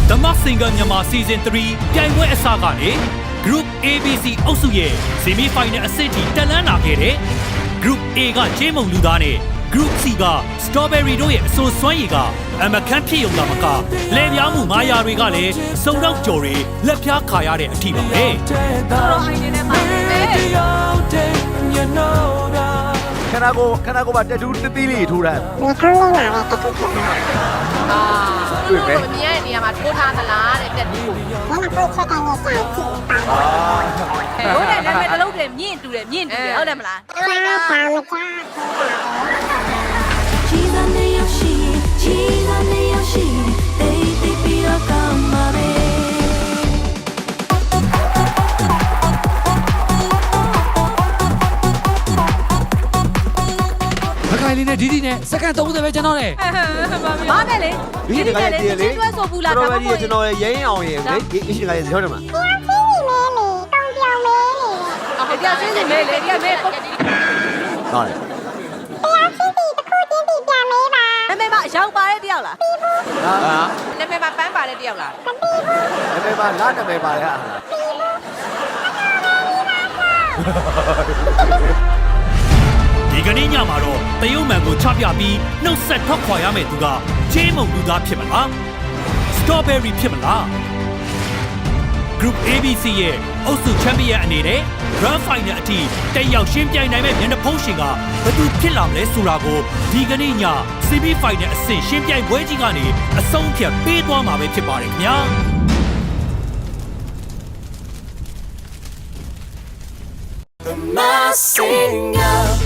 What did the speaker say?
The Mask Singer Myanmar Season 3ပြိုင်ပွဲအစကနေ Group ABC အုပ်စုရဲ့ Semi Final အဆင့်ထိတက်လှမ်းလာခဲ့တဲ့ Group A ကဂျေးမုံလူသားနဲ့ Group C က Strawberry တို့ရဲ့အဆိုစွမ်းရည်ကအမခန့်ဖြစ်ရုံသာမကလဲပြားမှုမာယာတွေကလည်းစုံတော့ကြော်တွေလက်ဖျားခါရတဲ့အထိပါပဲ ခဏကိုပါတက်တူးတတိလေးထိုးတာ ဒီခေါင်းလေးမှာပဲတခုဖြစ်တာ တွေ့မယ်မြင်ရတဲ့နေရာမှာထိုးထားသလားတဲ့တက်တူး ဘယ်မှာကိုချက်ကနေစာကြည့်ပါ ဟုတ်တယ်နာမည်တစ်လုံးတည်းမြင့်တူတယ်ဟုတ်တယ်မလား ဘာသာမကြ She's on the Yoshi, she's on the Yoshi, baby, be a come ခိုင်လေးနဲ့ဒီဒီနဲ့စက္ကန့်30ပဲကျွန်တော်နဲ့ ဘာနဲ့လေ ဒီတကယ်တည်းလေ ကျွဲဆိုဘူးလားဒါမှမဟုတ် ကျွန်တော်ရဲ့ရင်းအောင်ရဲ့လေအရှင်ကလည်းပြောတယ်မှာ တရားစီးနေမေးနေတောင်းပြောင်းမေးနေ တရားချင်းစီမဲလေတရားမဲ ဟုတ်တယ် တရားစီးစီတစ်ခုချင်းစီပြန်မေးပါ နာမည်မှာအယောင်ပါတဲ့တယောက်လား ဟာ နာမည်မှာပန်းပါတဲ့တယောက်လား နာမည်ပါလာနာမည်ပါလေဟာ ဒီကနေ့ညမှာတော့တရုတ်မှန်ကိုချပြပြီးနှုတ်ဆက်ထွက်ခွာရမယ့်သူကဂျေးမုံလူသားဖြစ်မလား Strawberry ဖြစ်မလား Group ABC ရဲ့အုပ်စုချန်ပီယံအနေနဲ့ Grand Final အထိတက်ရောက်ရှင်းပြိုင်နိုင်မယ့်မျက်နှာဖုံးရှင်ကဘယ်သူဖြစ်လာမလဲဆိုတာကိုဒီကနေ့ည Semi Final အဆင့်ရှင်းပြိုင်ပွဲကြီးကနေအဆုံးဖြတ်ပေးသွားမှာပဲဖြစ်ပါတယ်ခင်ဗျာ My singer